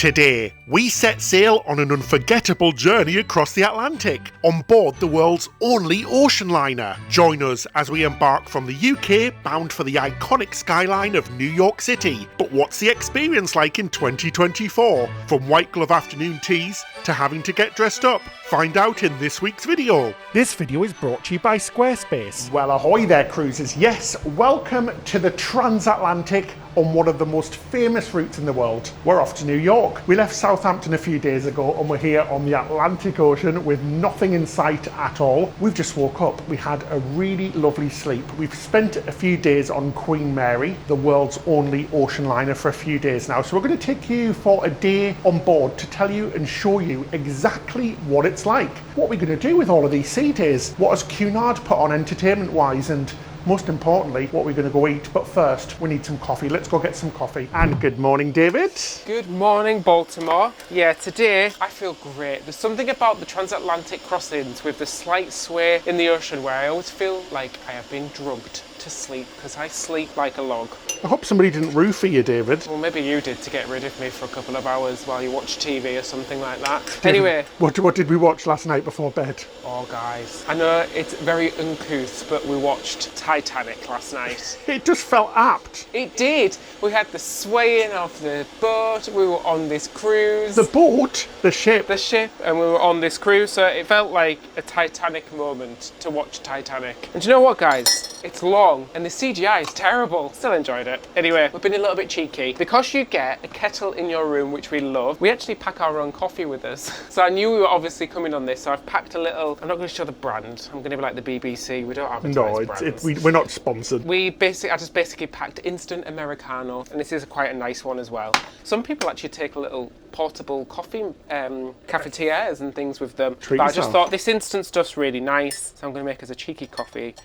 Today, we set sail on an unforgettable journey across the Atlantic, on board the world's only ocean liner. Join us as we embark from the UK, bound for the iconic skyline of New York City. But what's the experience like in 2024? From white glove afternoon teas to having to get dressed up? Find out in this week's video. This video is brought to you by Squarespace. Well, ahoy there, cruisers. Yes, welcome to the Transatlantic on one of the most famous routes in the world. We're off to New York. We left Southampton a few days ago and we're here on the Atlantic Ocean with nothing in sight at all. We've just woke up. We had a really lovely sleep. We've spent a few days on Queen Mary, the world's only ocean liner, for a few days now. So we're going to take you for a day on board to tell you and show you exactly what it's like. What we're going to do with all of these sea days. What has Cunard put on entertainment-wise, and most importantly, what we're going to go eat. But first, we need some coffee. Let's go get some coffee. And good morning, David. Good morning, Baltimore. Yeah, today I feel great. There's something about the transatlantic crossings with the slight sway in the ocean where I always feel like I have been drugged to sleep, because I sleep like a log. I hope somebody didn't roofie you, David. Well, maybe you did, to get rid of me for a couple of hours while you watch TV or something like that. Anyway. What did we watch last night before bed? Oh, guys. I know it's very uncouth, but we watched Titanic last night. It just felt apt. It did. We had the swaying of the boat. We were on this cruise. The boat? The ship? The ship, and we were on this cruise, so it felt like a Titanic moment to watch Titanic. And do you know what, guys? It's long. And the CGI is terrible. Still enjoyed it. Anyway, we've been a little bit cheeky. Because you get a kettle in your room, which we love, we actually pack our own coffee with us. So I knew we were obviously coming on this, so I've packed a little, I'm not going to show the brand. I'm going to be like the BBC. We don't advertise brands. We're not sponsored. I just basically packed instant Americano, and this is quite a nice one as well. Some people actually take a little portable coffee cafetières and things with them. But I just thought this instant stuff's really nice, so I'm going to make us a cheeky coffee.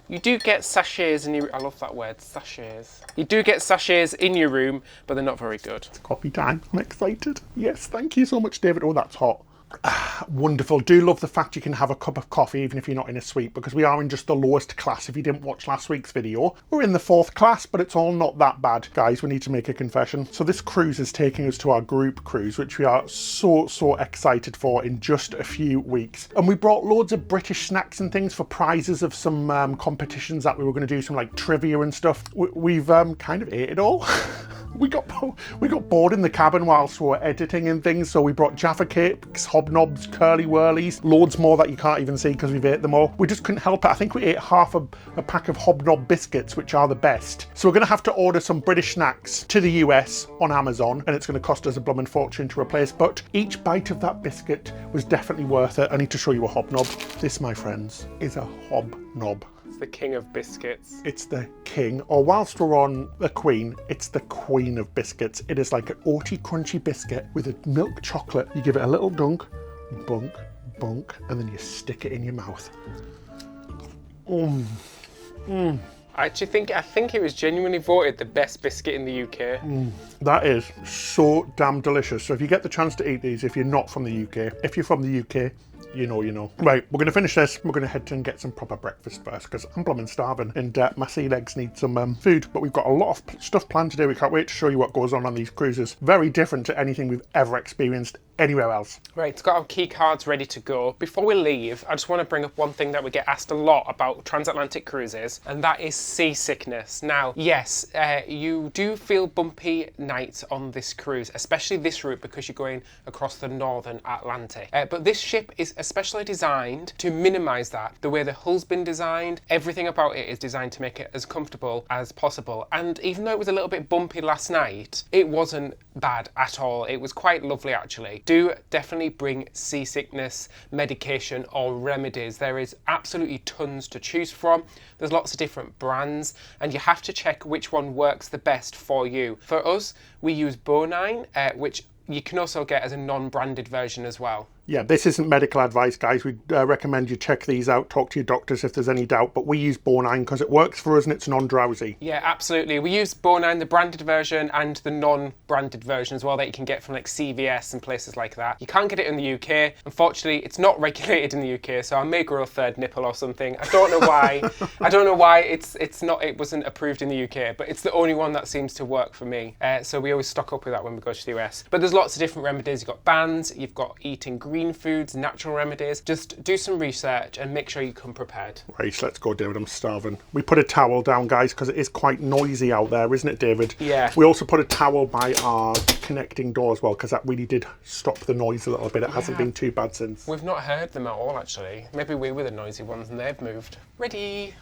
You do get sachets in your... I love that word, sachets. You do get sachets in your room, but they're not very good. It's coffee time. I'm excited. Yes, thank you so much, David. Oh, that's hot. Wonderful. Do love the fact you can have a cup of coffee even if you're not in a suite, because we are in just the lowest class. If you didn't watch last week's video, we're in the 4th class, but it's all not that bad. Guys, we need to make a confession. So this cruise is taking us to our group cruise, which we are so excited for in just a few weeks. And we brought loads of British snacks and things for prizes of some competitions that we were going to do, some like trivia and stuff. We've kind of ate it all. We got bored in the cabin whilst we were editing and things, so we brought Jaffa cakes, hobnobs, curly whirlies, loads more that you can't even see because we've ate them all. We just couldn't help it. I think we ate half a pack of hobnob biscuits, which are the best. So we're going to have to order some British snacks to the US on Amazon, and it's going to cost us a blooming fortune to replace, but each bite of that biscuit was definitely worth it. I need to show you a hobnob. This, my friends, is a hobnob. The king of biscuits. It's the king, or whilst we're on the queen, it's the queen of biscuits. It is like an oaty, crunchy biscuit with a milk chocolate. You give it a little dunk, bunk, bunk, and then you stick it in your mouth. I think it was genuinely voted the best biscuit in the UK. That is so damn delicious. So if you get the chance to eat these, if you're not from the UK, if you're from the UK, you know. Right, we're going to finish this. We're going to head to and get some proper breakfast first, because I'm blooming starving, and my sea legs need some food. But we've got a lot of stuff planned today. We can't wait to show you what goes on these cruises. Very different to anything we've ever experienced anywhere else. Right, it's got our key cards ready to go. Before we leave, I just want to bring up one thing that we get asked a lot about transatlantic cruises, and that is seasickness. Now, yes, you do feel bumpy nights on this cruise, especially this route, because you're going across the northern Atlantic. But this ship is especially designed to minimize that. The way the hull's been designed, everything about it is designed to make it as comfortable as possible. And even though it was a little bit bumpy last night, it wasn't bad at all. It was quite lovely, actually. Do definitely bring seasickness medication or remedies. There is absolutely tons to choose from. There's lots of different brands, and you have to check which one works the best for you. For us, we use Bonine, which you can also get as a non-branded version as well. Yeah, this isn't medical advice, guys. We recommend you check these out, talk to your doctors if there's any doubt, but we use Bonine because it works for us and it's non-drowsy. Yeah, absolutely. We use Bonine, the branded version, and the non-branded version as well that you can get from like CVS and places like that. You can't get it in the UK. Unfortunately, it's not regulated in the UK, so I may grow a third nipple or something. I don't know why. I don't know why it wasn't approved in the UK, but it's the only one that seems to work for me. So we always stock up with that when we go to the US. But there's lots of different remedies. You've got bands, you've got eating green foods, natural remedies. Just do some research and make sure you come prepared. Right, let's go, David. I'm starving. We put a towel down, guys, because it is quite noisy out there, isn't it, David? Yeah. We also put a towel by our connecting door as well, because that really did stop the noise a little bit. It hasn't been too bad since. We've not heard them at all, actually. Maybe we were the noisy ones and they've moved. Ready?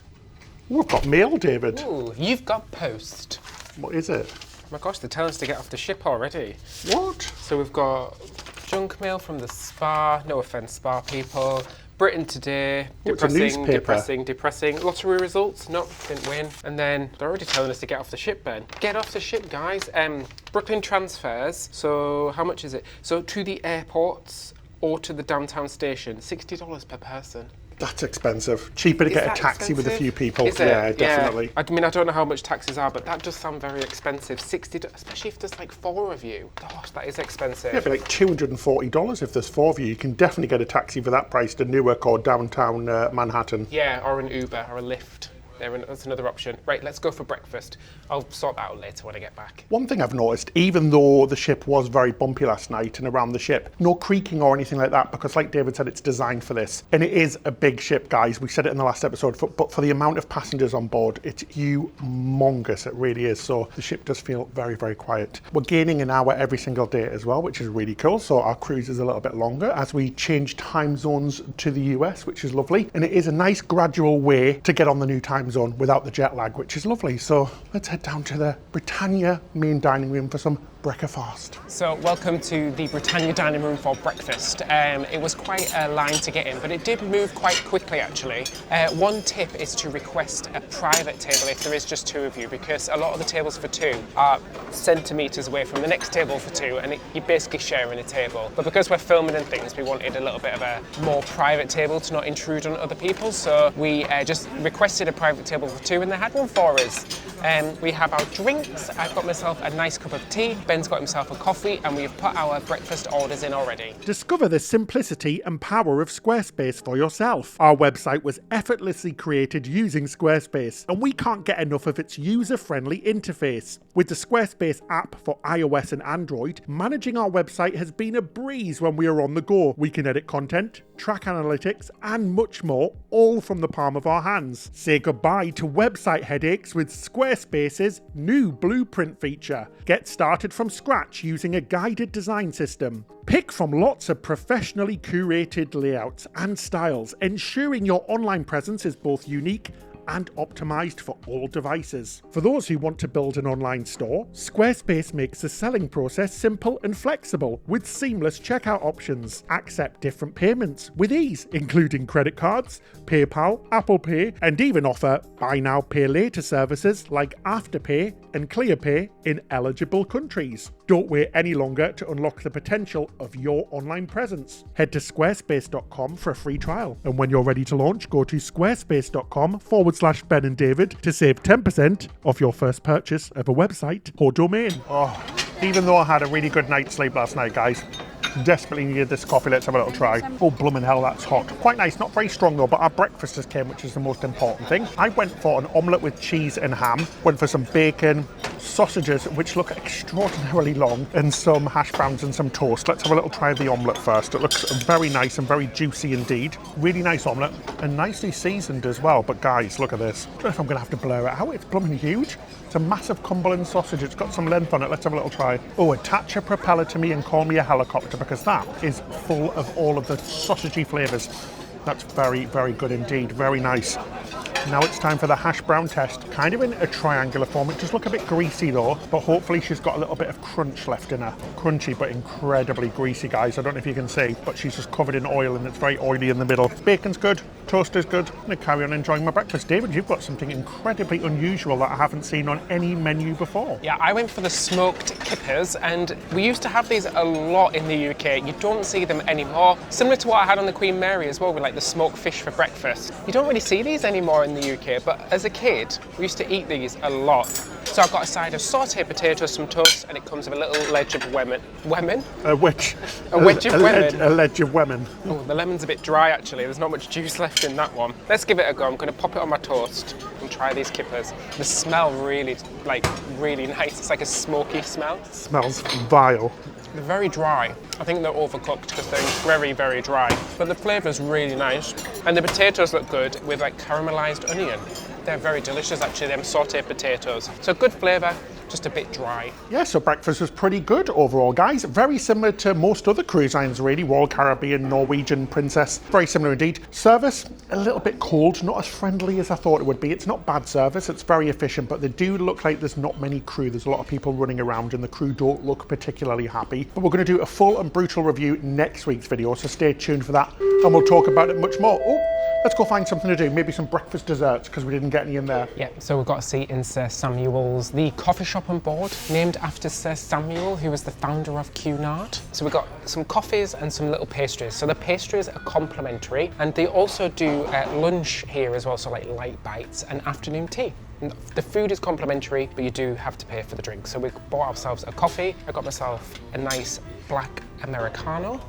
We've got mail, David. Ooh, you've got post. What is it? Oh my gosh, they're telling us to get off the ship already. What? So we've got junk mail from the spa. No offence, spa people. Britain Today. Depressing. Lottery results. Nope, didn't win. And then they're already telling us to get off the ship, Ben. Get off the ship, guys. Brooklyn transfers. So how much is it? So to the airports or to the downtown station, $60 per person. That's expensive. Cheaper to get a taxi with a few people. Is it? Yeah, definitely. Yeah. I mean, I don't know how much taxes are, but that does sound very expensive. $60, especially if there's like 4 of you. Gosh, that is expensive. Yeah, it'd be like $240 if there's 4 of you. You can definitely get a taxi for that price to Newark or downtown Manhattan. Yeah, or an Uber or a Lyft. That's another option. Right, let's go for breakfast. I'll sort that out later when I get back. One thing I've noticed, even though the ship was very bumpy last night and around the ship, no creaking or anything like that, because like David said, it's designed for this. And it is a big ship, guys. We said it in the last episode, but for the amount of passengers on board, it's humongous. It really is. So the ship does feel very, very quiet. We're gaining an hour every single day as well, which is really cool. So our cruise is a little bit longer as we change time zones to the US, which is lovely. And it is a nice gradual way to get on the new time zone without the jet lag, which is lovely. So let's head down to the Britannia main dining room for some breakfast. So welcome to the Britannia dining room for breakfast. It was quite a line to get in, but it did move quite quickly actually. One tip is to request a private table if there is just 2 of you, because a lot of the tables for 2 are centimetres away from the next table for 2, and you're basically sharing a table. But because we're filming and things, we wanted a little bit of a more private table to not intrude on other people, so we just requested a private table for 2 and they had one for us. We have our drinks. I've got myself a nice cup of tea. Ben's got himself a coffee, and we've put our breakfast orders in already. Discover the simplicity and power of Squarespace for yourself. Our website was effortlessly created using Squarespace, and we can't get enough of its user-friendly interface. With the Squarespace app for iOS and Android, managing our website has been a breeze when we are on the go. We can edit content, track analytics, and much more, all from the palm of our hands. Say goodbye to website headaches with Squarespace's new blueprint feature. Get started from scratch using a guided design system. Pick from lots of professionally curated layouts and styles, ensuring your online presence is both unique and optimized for all devices. For those who want to build an online store, Squarespace makes the selling process simple and flexible with seamless checkout options. Accept different payments with ease, including credit cards, PayPal, Apple Pay, and even offer buy now, pay later services like Afterpay and ClearPay in eligible countries. Don't wait any longer to unlock the potential of your online presence. Head to squarespace.com for a free trial. And when you're ready to launch, go to squarespace.com/Ben and David to save 10% off your first purchase of a website or domain. Oh, even though I had a really good night's sleep last night, guys, desperately needed this coffee. Let's have a little try. Oh, bloomin' hell, that's hot. Quite nice, not very strong though, but our breakfast just came, which is the most important thing. I went for an omelette with cheese and ham, went for some bacon, sausages, which look extraordinarily long, and some hash browns and some toast. Let's have a little try of the omelette first. It looks very nice and very juicy indeed. Really nice omelette, and nicely seasoned as well. But guys, look at this. I don't know if I'm gonna have to blur it out. It's blooming huge. It's a massive Cumberland sausage. It's got some length on it. Let's have a little try. Oh, attach a propeller to me and call me a helicopter, because that is full of all of the sausagey flavours. That's very, very good indeed. Very nice. Now it's time for the hash brown test. Kind of in a triangular form. It does look a bit greasy though, but hopefully she's got a little bit of crunch left in her. Crunchy but incredibly greasy, guys. I don't know if you can see, but she's just covered in oil and it's very oily in the middle. Bacon's good, toast is good. I'm gonna carry on enjoying my breakfast. David, you've got something incredibly unusual that I haven't seen on any menu before. Yeah, I went for the smoked kippers, and we used to have these a lot in the UK. You don't see them anymore. Similar to what I had on the Queen Mary as well, with like the smoked fish for breakfast. You don't really see these anymore in the UK, but as a kid, we used to eat these a lot. So I've got a side of sauteed potatoes, some toast, and it comes with a little ledge of lemon. Lemon? A wedge. A wedge of lemon. A ledge of lemon. Oh, the lemon's a bit dry actually. There's not much juice left in that one. Let's give it a go. I'm going to pop it on my toast and try these kippers. The smell really nice. It's like a smoky smell. It smells vile. They're very dry. I think they're overcooked because they're very, very dry. But the flavour's really nice. And the potatoes look good with like caramelised onion. They're very delicious actually, them sauteed potatoes. So good flavour, just a bit dry. Yeah, so breakfast was pretty good overall, guys. Very similar to most other cruise lines, really. Royal Caribbean, Norwegian, Princess. Very similar indeed. Service, a little bit cold, not as friendly as I thought it would be. It's not bad service, it's very efficient, but they do look like there's not many crew. There's a lot of people running around and the crew don't look particularly happy. But we're going to do a full and brutal review next week's video, so stay tuned for that and we'll talk about it much more. Oh, let's go find something to do. Maybe some breakfast desserts because we didn't get any in there. Yeah, so we've got a seat in Sir Samuel's, the coffee shop on board, named after Sir Samuel, who was the founder of Cunard. So we've got some coffees and some little pastries. So the pastries are complimentary, and they also do lunch here as well, so like light bites and afternoon tea. And the food is complimentary, but you do have to pay for the drink. So we bought ourselves a coffee. I got myself a nice black Americano.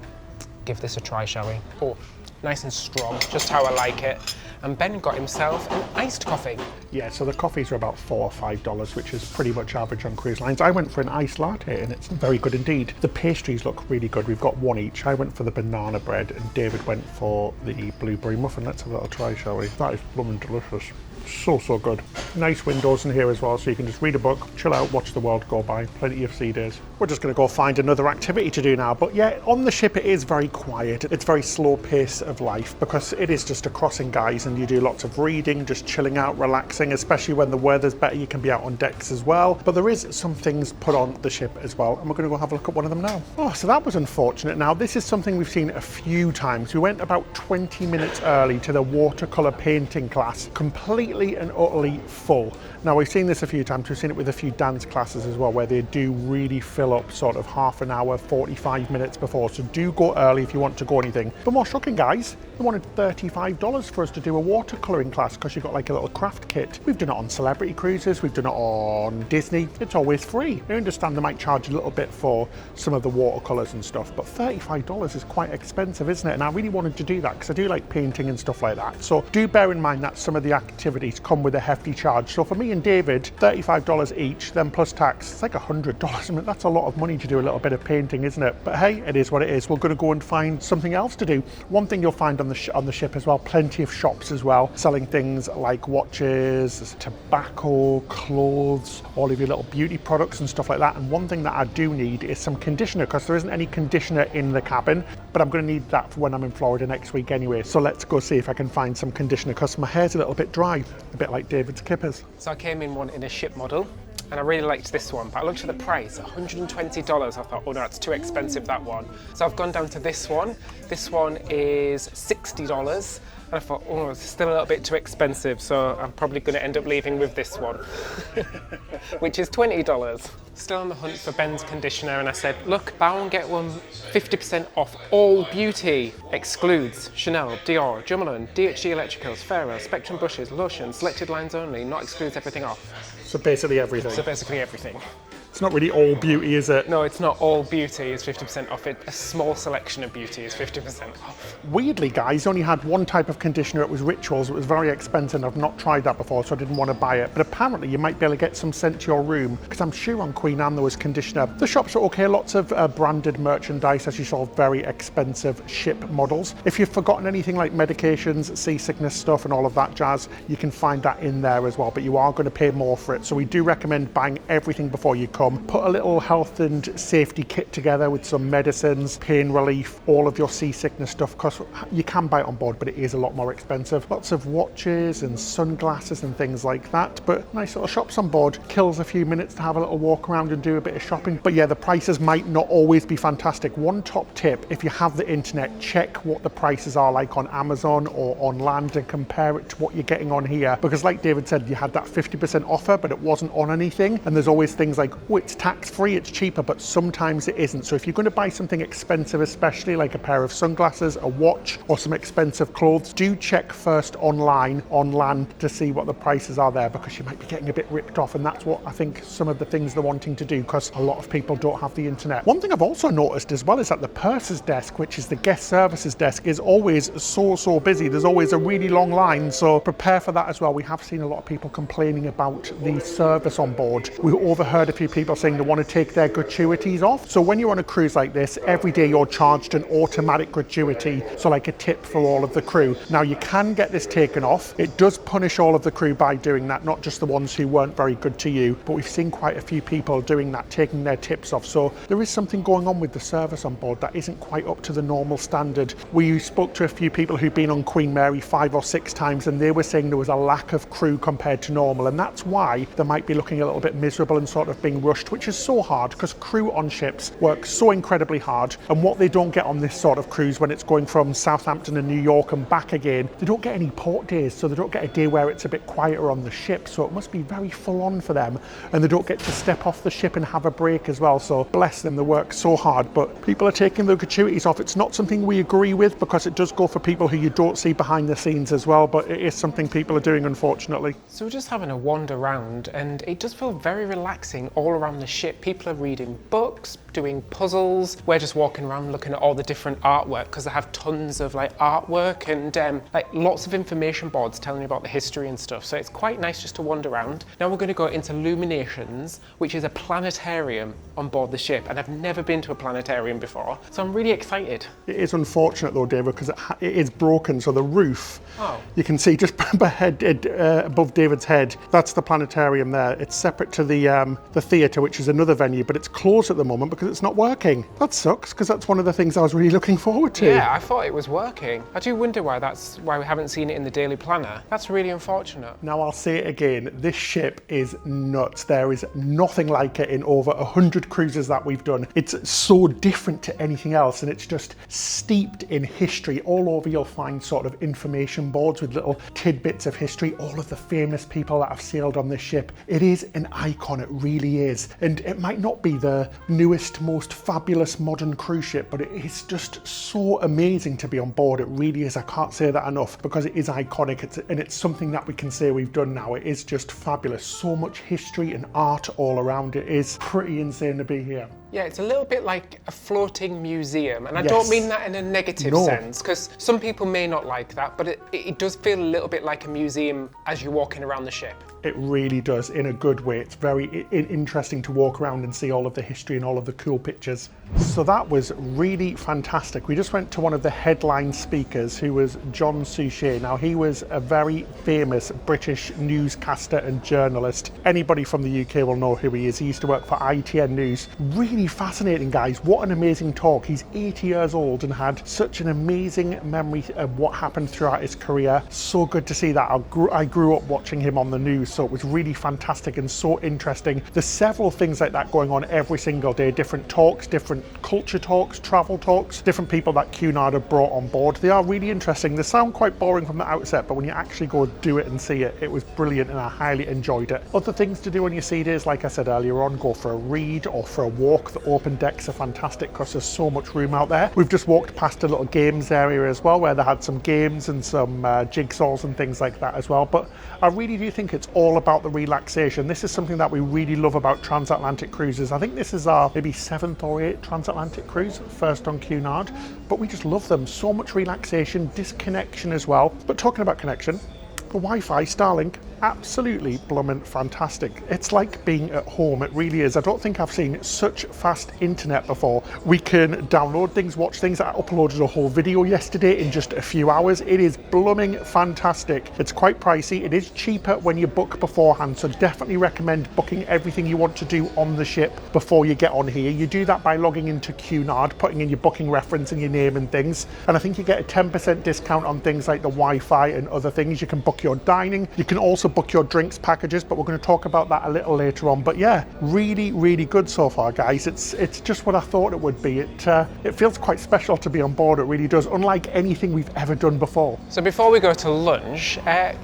Give this a try, shall we? Oh, nice and strong, just how I like it. And Ben got himself an iced coffee. Yeah, so the coffees are about $4 or $5, which is pretty much average on cruise lines. I went for an iced latte and it's very good indeed. The pastries look really good. We've got one each. I went for the banana bread and David went for the blueberry muffin. Let's have a little try, shall we? That is blooming delicious. So good. Nice windows in here as well, so you can just read a book, chill out, watch the world go by. Plenty of sea days. We're just going to go find another activity to do now. But yeah, on the ship it is very quiet. It's very slow pace of life because it is just a crossing, guys, and you do lots of reading, just chilling out, relaxing, especially when the weather's better. You can be out on decks as well. But there is some things put on the ship as well, and we're going to go have a look at one of them now. Oh, so that was unfortunate. Now, this is something we've seen a few times. We went about 20 minutes early to the watercolour painting class, completely and utterly full. Now, we've seen this a few times. We've seen it with a few dance classes as well, where they do really fill up sort of half an hour, 45 minutes before. So do go early if you want to go anything. But more shocking, guys, they wanted $35 for us to do a watercolouring class because you got like a little craft kit. We've done it on celebrity cruises. We've done it on Disney. It's always free. I understand they might charge a little bit for some of the watercolours and stuff, but $35 is quite expensive, isn't it? And I really wanted to do that because I do like painting and stuff like that. So do bear in mind that some of the activities come with a hefty charge. So for me and David, $35 each, then plus tax, it's like $100. I mean, that's a lot of money to do a little bit of painting, isn't it? But hey, it is what it is. We're going to go and find something else to do. One thing you'll find on the ship as well, plenty of shops as well, selling things like watches, tobacco, clothes, all of your little beauty products and stuff like that. And one thing that I do need is some conditioner, because there isn't any conditioner in the cabin, but I'm going to need that for when I'm in Florida next week anyway. So let's go see if I can find some conditioner, because my hair's a little bit dry, a bit like David's kippers. So I came in one in a ship model, and I really liked this one, but I looked at the price, $120. I thought, oh no, it's too expensive, that one. So I've gone down to this one. This one is $60. And I thought, oh, it's still a little bit too expensive, so I'm probably going to end up leaving with this one, which is $20. Still on the hunt for Ben's conditioner, and I said, look, buy one, get one, 50% off all beauty. Excludes Chanel, Dior, Jumelan, DHG Electricals, Farrow, Spectrum brushes, lotions, selected lines only, not excludes everything off. So basically everything. So basically everything. It's not really all beauty, is it? No, it's not all beauty is 50% off. A small selection of beauty is 50% off. Weirdly, guys, only had one type of conditioner. It was Rituals. It was very expensive. I've not tried that before, so I didn't want to buy it. But apparently you might be able to get some sent to your room, because I'm sure on Queen Anne there was conditioner. The shops are okay. Lots of branded merchandise, as you saw, very expensive ship models. If you've forgotten anything like medications, seasickness stuff and all of that jazz, you can find that in there as well, but you are going to pay more for it. So we do recommend buying everything before you come, put a little health and safety kit together with some medicines, pain relief, all of your seasickness stuff, because you can buy it on board, but it is a lot more expensive. Lots of watches and sunglasses and things like that, but nice little shops on board. Kills a few minutes to have a little walk around and do a bit of shopping. But yeah, the prices might not always be fantastic. One top tip, if you have the internet, check what the prices are like on Amazon or on land and compare it to what you're getting on here, because like David said, you had that 50% offer, but it wasn't on anything. And there's always things like, oh, it's tax free, it's cheaper, but sometimes it isn't. So if you're going to buy something expensive, especially like a pair of sunglasses, a watch, or some expensive clothes, do check first online, on land, to see what the prices are there, because you might be getting a bit ripped off. And that's what I think some of the things they're wanting to do, because a lot of people don't have the internet. One thing I've also noticed as well is that the purser's desk, which is the guest services desk, is always so busy. There's always a really long line, so prepare for that as well. We have seen a lot of people complaining about the service on board. We overheard a few people saying they want to take their gratuities off. So when you're on a cruise like this, every day you're charged an automatic gratuity, so like a tip for all of the crew. Now you can get this taken off. It does punish all of the crew by doing that, not just the ones who weren't very good to you, but we've seen quite a few people doing that, taking their tips off. So there is something going on with the service on board that isn't quite up to the normal standard. We spoke to a few people who've been on Queen Mary 5 or 6 times, and they were saying there was a lack of crew compared to normal, and that's why they might be looking a little bit miserable and sort of being rushed, which is so hard, because crew on ships work so incredibly hard, and what they don't get on this sort of cruise when it's going from Southampton and New York and back again, they don't get any port days, so they don't get a day where it's a bit quieter on the ship, so it must be very full on for them, and they don't get to step off the ship and have a break as well. So bless them, they work so hard, but people are taking their gratuities off. It's not something we agree with, because it does go for people who you don't see behind the scenes as well, but it is something people are doing, unfortunately. So we're just having a wander around, and it does feel very relaxing all around the ship. People are reading books, doing puzzles. We're just walking around looking at all the different artwork, because they have tons of like artwork and like lots of information boards telling you about the history and stuff. So it's quite nice just to wander around. Now we're going to go into Luminations, which is a planetarium on board the ship, and I've never been to a planetarium before, so I'm really excited. It is unfortunate though, David, because it is broken, so the roof, you can see just above David's head, that's the planetarium there. It's separate to the theatre, which is another venue, but it's closed at the moment because it's not working. That sucks, because that's one of the things I was really looking forward to. Yeah, I thought it was working. I do wonder why we haven't seen it in the Daily Planner. That's really unfortunate. Now I'll say it again, this ship is nuts. There is nothing like it in over 100 cruises that we've done. It's so different to anything else, and it's just steeped in history. All over you'll find sort of information boards with little tidbits of history, all of the famous people that have sailed on this ship. It is an icon, it really is. And it might not be the newest, most fabulous modern cruise ship, but it is just so amazing to be on board. It really is. I can't say that enough, because it is iconic, and it's something that we can say we've done now. It is just fabulous. So much history and art all around. It is pretty insane to be here. Yeah, it's a little bit like a floating museum, and I don't mean that in a negative sense, because some people may not like that, but it does feel a little bit like a museum as you're walking around the ship. It really does, in a good way. It's very interesting to walk around and see all of the history and all of the cool pictures. So that was really fantastic. We just went to one of the headline speakers, who was John Suchet. Now, he was a very famous British newscaster and journalist. Anybody from the UK will know who he is. He used to work for ITN News. Really fascinating, guys. What an amazing talk. He's 80 years old and had such an amazing memory of what happened throughout his career. So good to see that. I grew up watching him on the news, so it was really fantastic and so interesting. There's several things like that going on every single day. Different talks, different culture talks, travel talks, different people that Cunard have brought on board. They are really interesting. They sound quite boring from the outset, but when you actually go do it and see it, it was brilliant, and I highly enjoyed it. Other things to do on your sea days, like I said earlier on, go for a read or for a walk. The open decks are fantastic because there's so much room out there. We've just walked past a little games area as well, where they had some games and some jigsaws and things like that as well. But I really do think it's all about the relaxation. This is something that we really love about transatlantic cruises. I think this is our maybe 7th or 8th transatlantic cruise, first on Cunard, but we just love them. So much relaxation, disconnection as well. But talking about connection, the Wi-Fi, Starlink, absolutely blooming fantastic. It's like being at home, it really is. I don't think I've seen such fast internet before. We can download things, watch things. I uploaded a whole video yesterday in just a few hours. It is blooming fantastic. It's quite pricey. It is cheaper when you book beforehand, so definitely recommend booking everything you want to do on the ship before you get on here. You do that by logging into Cunard, putting in your booking reference and your name and things, and I think you get a 10% discount on things like the Wi-Fi and other things. You can book your dining, you can also book your drinks packages, but we're going to talk about that a little later on. But yeah, really good so far, guys. It's just what I thought it would be. It feels quite special to be on board. It really does, unlike anything we've ever done before. So before we go to lunch,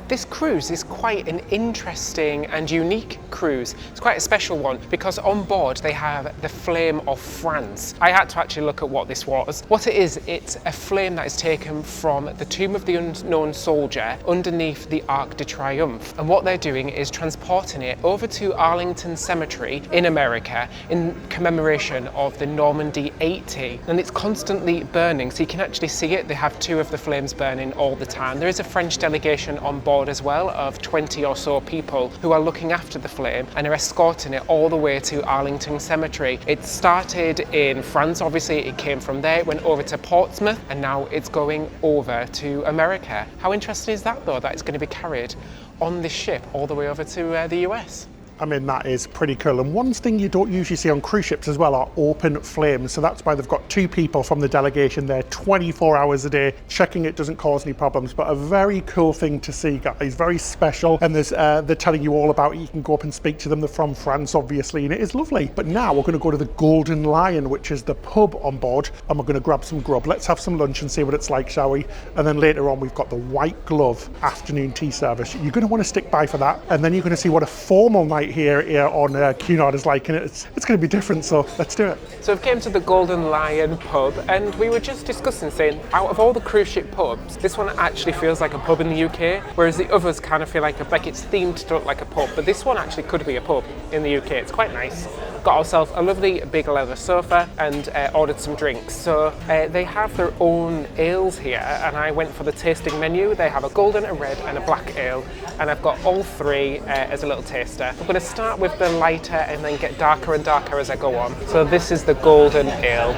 this cruise is quite an interesting and unique cruise. It's quite a special one because on board they have the Flame of France. I had to actually look at what this was. What it is, it's a flame that is taken from the Tomb of the Unknown Soldier underneath the Arc de Triomphe. And what they're doing is transporting it over to Arlington Cemetery in America in commemoration of the Normandy 80. And it's constantly burning, so you can actually see it. They have two of the flames burning all the time. There is a French delegation on board as well of 20 or so people who are looking after the flame and are escorting it all the way to Arlington Cemetery. It started in France, obviously it came from there, it went over to Portsmouth, and now it's going over to America. How interesting is that though, that it's going to be carried on this ship all the way over to the US? I mean, that is pretty cool. And one thing you don't usually see on cruise ships as well are open flames. So that's why they've got two people from the delegation there 24 hours a day, checking it doesn't cause any problems. But a very cool thing to see, guys, very special. And there's they're telling you all about it. You can go up and speak to them. They're from France, obviously, and it is lovely. But now we're going to go to the Golden Lion, which is the pub on board, and we're going to grab some grub. Let's have some lunch and see what it's like, shall we? And then later on, we've got the White Glove afternoon tea service. You're going to want to stick by for that. And then you're going to see what a formal night here on Cunard is like, and it's going to be different, so let's do it. So we've came to the Golden Lion pub, and we were just discussing, saying out of all the cruise ship pubs, this one actually feels like a pub in the UK, whereas the others kind of feel like it's themed to look like a pub, but this one actually could be a pub in the UK. It's quite nice. Got ourselves a lovely big leather sofa and ordered some drinks. So they have their own ales here, and I went for the tasting menu. They have a golden, a red and a black ale, and I've got all three as a little taster. I'm going to start with the lighter and then get darker and darker as I go on. So this is the golden ale.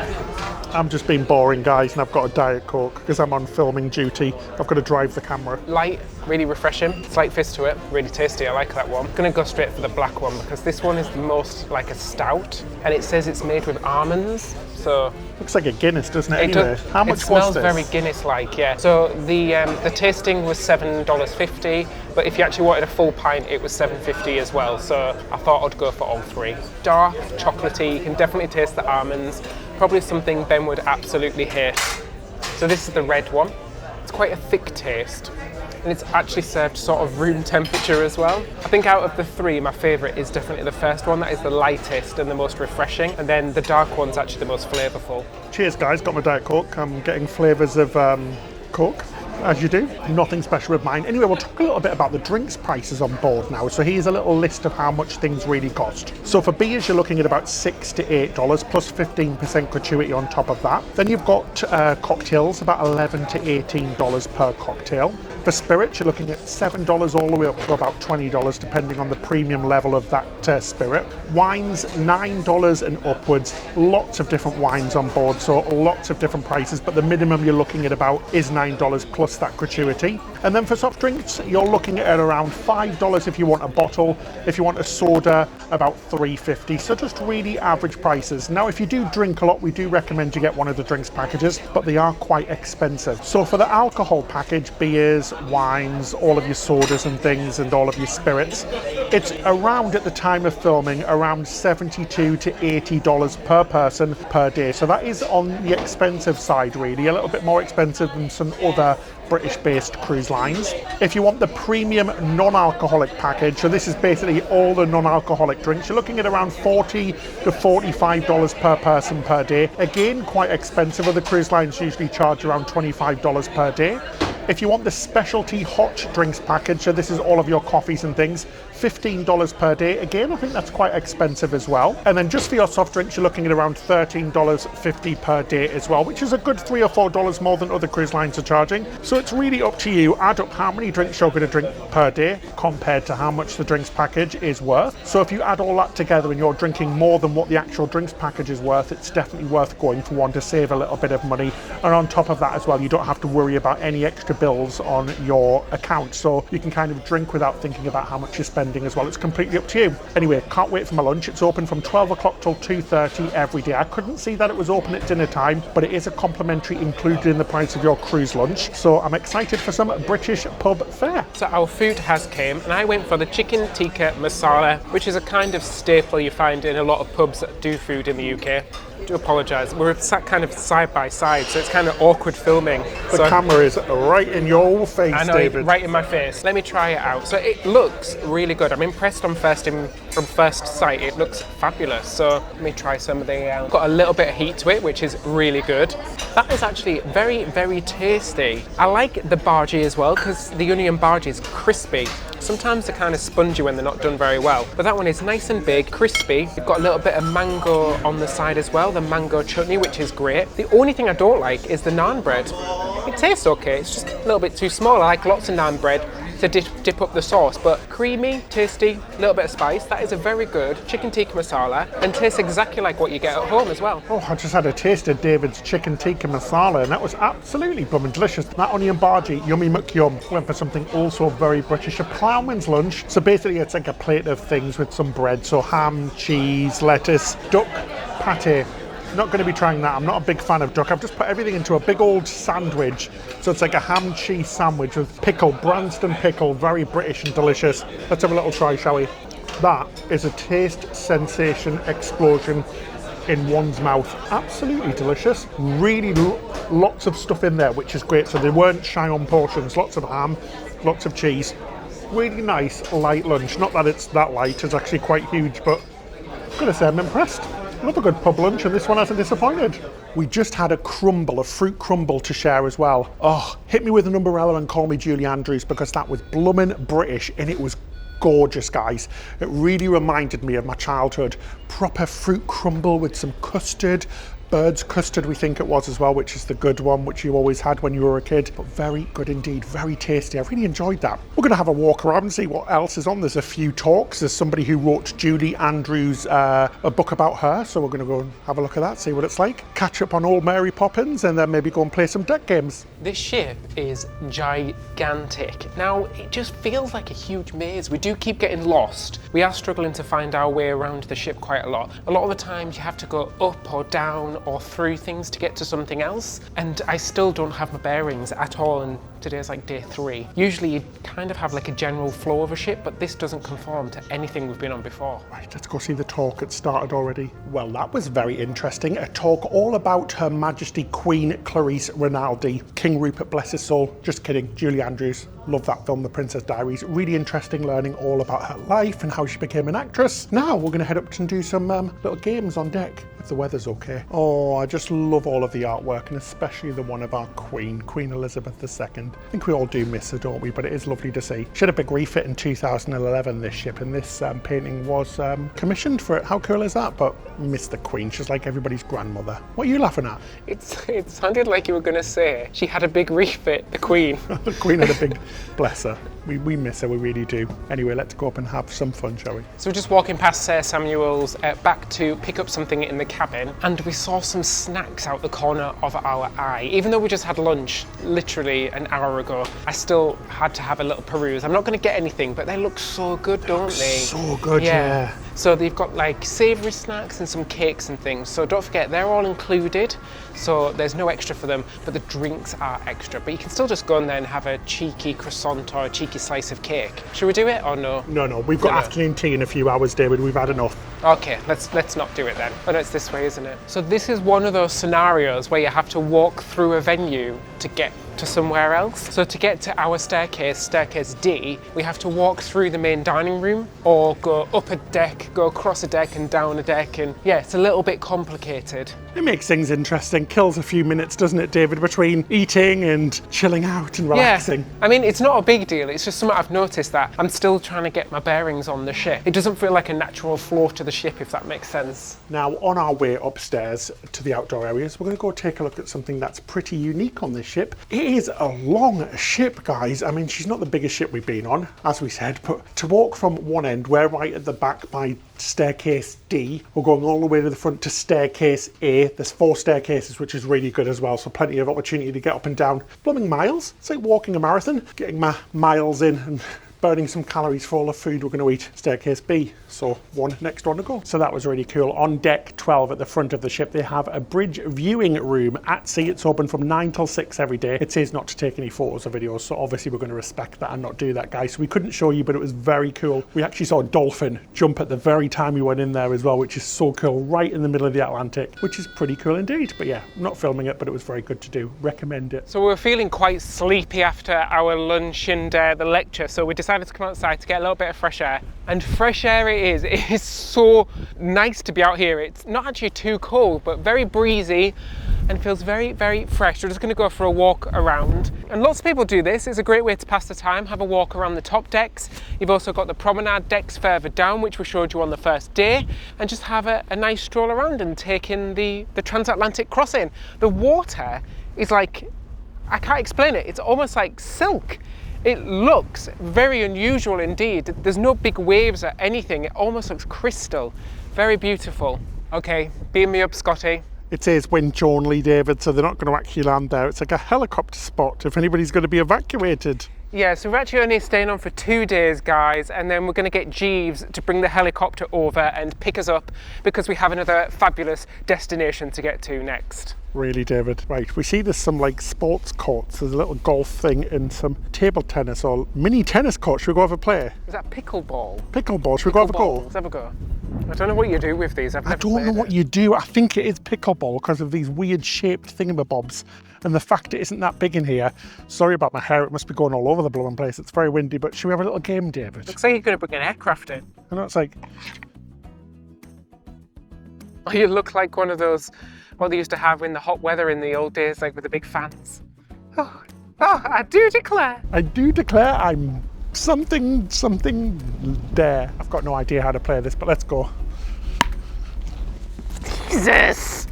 I'm just being boring, guys, and I've got a Diet Coke because I'm on filming duty. I've got to drive the camera. Light, really refreshing, slight fizz to it, really tasty, I like that one. I'm going to go straight for the black one because this one is the most like a stout, and it says it's made with almonds, so... Looks like a Guinness, doesn't it? Anyway, how much was this? It smells very Guinness-like, yeah. So the tasting was $7.50, but if you actually wanted a full pint, it was $7.50 as well, so I thought I'd go for all three. Dark, chocolatey, you can definitely taste the almonds. Probably something Ben would absolutely hate. So this is the red one. It's quite a thick taste, and it's actually served sort of room temperature as well. I think out of the three, my favourite is definitely the first one. That is the lightest and the most refreshing, and then the dark one's actually the most flavourful. Cheers, guys. Got my Diet Coke. I'm getting flavours of Coke, as you do. Nothing special with mine. Anyway, we'll talk a little bit about the drinks prices on board now. So here's a little list of how much things really cost. So for beers, you're looking at about $6 to $8 plus 15% gratuity on top of that. Then you've got cocktails, about $11 to $18 per cocktail. For spirits, you're looking at $7 all the way up to about $20, depending on the premium level of that spirit. Wines, $9 and upwards. Lots of different wines on board, so lots of different prices, but the minimum you're looking at about is $9 plus that gratuity. And then for soft drinks, you're looking at around $5 if you want a bottle. If you want a soda, about $3.50. So just really average prices. Now, if you do drink a lot, we do recommend you get one of the drinks packages, but they are quite expensive. So for the alcohol package, beers, wines, all of your sodas and things, and all of your spirits, it's around, at the time of filming, around $72 to $80 per person per day. So that is on the expensive side, really, a little bit more expensive than some other British-based cruise lines. If you want the premium non-alcoholic package, so this is basically all the non-alcoholic drinks, you're looking at around $40 to $45 per person per day. Again, quite expensive. Other cruise lines usually charge around $25 per day. If you want the specialty hot drinks package, so this is all of your coffees and things, $15 per day. Again, I think that's quite expensive as well. And then just for your soft drinks, you're looking at around $13.50 per day as well, which is a good $3 or $4 more than other cruise lines are charging. So it's really up to you. Add up how many drinks you're going to drink per day compared to how much the drinks package is worth. So if you add all that together and you're drinking more than what the actual drinks package is worth, it's definitely worth going for one to save a little bit of money. And on top of that as well, you don't have to worry about any extra bills on your account. So you can kind of drink without thinking about how much you're spending as well. It's completely up to you. Anyway, can't wait for my lunch. It's open from 12 o'clock till 2:30 every day. I couldn't see that it was open at dinner time, but it is a complimentary included in the price of your cruise lunch. So I'm excited for some British pub fare. So our food has came, and I went for the chicken tikka masala, which is a kind of staple you find in a lot of pubs that do food in the UK. I do apologise. We're sat kind of side by side, so it's kind of awkward filming. The camera is right in your face, I know, David. Right in my face. Let me try it out. So it looks really good. I'm impressed from first sight. It looks fabulous. So let me try some of the. Got a little bit of heat to it, which is really good. That is actually very, very tasty. I like the bhaji as well because the onion bhaji is crispy. Sometimes they're kind of spongy when they're not done very well, but that one is nice and big, crispy. You've got a little bit of mango on the side as well, the mango chutney, which is great. The only thing I don't like is the naan bread. It tastes okay, it's just a little bit too small. I like lots of naan bread to dip up the sauce, but creamy, tasty, a little bit of spice. That is a very good chicken tikka masala and tastes exactly like what you get at home as well. Oh, I just had a taste of David's chicken tikka masala and that was absolutely blooming delicious. That onion bhaji, yummy mukyum. Went for something also very British, a ploughman's lunch. So basically it's like a plate of things with some bread. So ham, cheese, lettuce, duck, pate. Not going to be trying that. I'm not a big fan of duck. I've just put everything into a big old sandwich. So it's like a ham cheese sandwich with pickle, Branston pickle, very British and delicious. Let's have a little try, shall we? That is a taste sensation explosion in one's mouth. Absolutely delicious. Really lots of stuff in there, which is great. So they weren't shy on portions. Lots of ham, lots of cheese. Really nice light lunch. Not that it's that light, it's actually quite huge, but I'm going to say I'm impressed. Love a good pub lunch, and this one hasn't disappointed. We just had a fruit crumble to share as well. Oh, hit me with an umbrella and call me Julie Andrews because that was bloomin' British and it was gorgeous, guys. It really reminded me of my childhood. Proper fruit crumble with some custard, bird's custard we think it was as well, which is the good one which you always had when you were a kid, but very good indeed, very tasty. I really enjoyed that. We're going to have a walk around and see what else is on. There's a few talks. There's somebody who wrote Julie Andrews a book about her, so we're going to go and have a look at that, see what it's like, catch up on old Mary Poppins, and then maybe go and play some deck games. This ship is gigantic. Now it just feels like a huge maze. We do keep getting lost. We are struggling to find our way around the ship quite a lot. A lot of the times you have to go up or down or through things to get to something else, and I still don't have my bearings at all, and today's like day 3. Usually you kind of have like a general flow of a ship, but this doesn't conform to anything we've been on before. Right, let's go see the talk. It started already. Well, that was very interesting. A talk all about Her Majesty Queen Clarice Rinaldi. King Rupert, bless his soul. Just kidding, Julie Andrews. Love that film, The Princess Diaries. Really interesting learning all about her life and how she became an actress. Now we're going to head up and do some little games on deck, if the weather's okay. Oh, I just love all of the artwork, and especially the one of our Queen Elizabeth II. I think we all do miss her, don't we? But it is lovely to see. She had a big refit in 2011, this ship, and this painting was commissioned for it. How cool is that? But miss the Queen. She's like everybody's grandmother. What are you laughing at? It sounded like you were going to say she had a big refit, the Queen. The Queen had a big... Bless her. We miss her, we really do. Anyway, let's go up and have some fun, shall we? So we're just walking past Sir Samuel's back to pick up something in the cabin, and we saw some snacks out the corner of our eye. Even though we just had lunch literally an hour ago, I still had to have a little peruse. I'm not going to get anything, but they look so good, don't they? So good, yeah. So they've got like savoury snacks and some cakes and things. So don't forget, they're all included. So there's no extra for them, but the drinks are extra. But you can still just go in there and have a cheeky croissant or a cheeky slice of cake. Should we do it or no? No, we've got afternoon tea in a few hours, David. We've had enough. Okay, let's not do it then. Oh no, it's this way, isn't it? So this is one of those scenarios where you have to walk through a venue to get to somewhere else. So to get to our staircase D, we have to walk through the main dining room or go up a deck, go across a deck and down a deck, and yeah, it's a little bit complicated. It makes things interesting, kills a few minutes, doesn't it, David, between eating and chilling out and relaxing. Yeah, I mean, It's not a big deal, it's just something I've noticed that I'm still trying to get my bearings on the ship. It doesn't feel like a natural floor to the ship, if that makes sense. Now, on our way upstairs to the outdoor areas, we're going to go take a look at something that's pretty unique on this ship. It is a long ship, guys. I mean, she's not the biggest ship we've been on, as we said, but to walk from one end, we're right at the back by staircase D. We're going all the way to the front to staircase A. There's 4 staircases, which is really good as well, so plenty of opportunity to get up and down. Blooming miles. It's like walking a marathon, getting my miles in and burning some calories for all the food we're going to eat. Staircase B, so next one to go. So that was really cool. On deck 12 at the front of the ship, they have a bridge viewing room at sea. It's open from 9 till 6 every day. It says not to take any photos or videos, so obviously we're going to respect that and not do that, guys. So we couldn't show you, but it was very cool. We actually saw a dolphin jump at the very time we went in there as well, which is so cool, right in the middle of the Atlantic, which is pretty cool indeed. But yeah, I'm not filming it, but it was very good to do. Recommend it. So we were feeling quite sleepy after our lunch and the lecture, so we decided to come outside to get a little bit of fresh air. And fresh air it is. It is so nice to be out here. It's not actually too cold, but very breezy and feels very, very fresh. We're just going to go for a walk around. And lots of people do this. It's a great way to pass the time, have a walk around the top decks. You've also got the promenade decks further down, which we showed you on the first day, and just have a nice stroll around and take in the transatlantic crossing. The water is like, I can't explain it. It's almost like silk. It looks very unusual indeed. There's no big waves or anything. It almost looks crystal. Very beautiful. Okay, beam me up, Scotty. It says winch only, David, so they're not going to actually land there. It's like a helicopter spot if anybody's going to be evacuated. Yeah, so we're actually only staying on for 2 days, guys, and then we're going to get Jeeves to bring the helicopter over and pick us up because we have another fabulous destination to get to next. Really, David. Right, we see there's some like sports courts. There's a little golf thing and some table tennis or mini tennis court. Should we go have a play? Is that pickleball? Pickleball. Should we go have a go? Let's have a go. I don't know what you do with these. I don't know what you do. I think it is pickleball because of these weird shaped thingamabobs. And the fact it isn't that big in here. Sorry about my hair, it must be going all over the blooming place. It's very windy, but should we have a little game, David? Looks like you're going to bring an aircraft in. I know, it's like... Oh, you look like one of those, what they used to have in the hot weather in the old days, like with the big fans. Oh, I do declare. I do declare I'm something there. I've got no idea how to play this, but let's go. Jesus!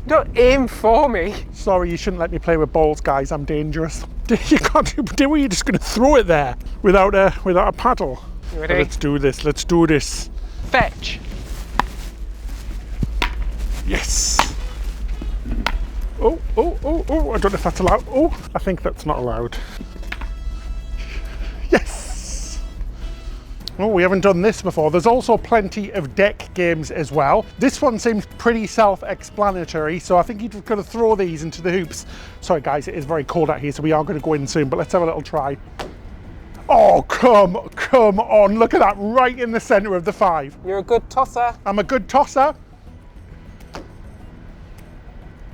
Don't aim for me. Sorry, you shouldn't let me play with balls, guys. I'm dangerous. You can't do it. You're just going to throw it there without a paddle. You ready? Let's do this. Let's do this. Fetch. Yes. Oh, I don't know if that's allowed. Oh, I think that's not allowed. Yes. Oh, we haven't done this before. There's also plenty of deck games as well. This one seems pretty self-explanatory, so I think you've got to throw these into the hoops. Sorry guys, it is very cold out here, so we are going to go in soon, but let's have a little try. Oh, come on. Look at that, right in the center of the 5. You're a good tosser. I'm a good tosser.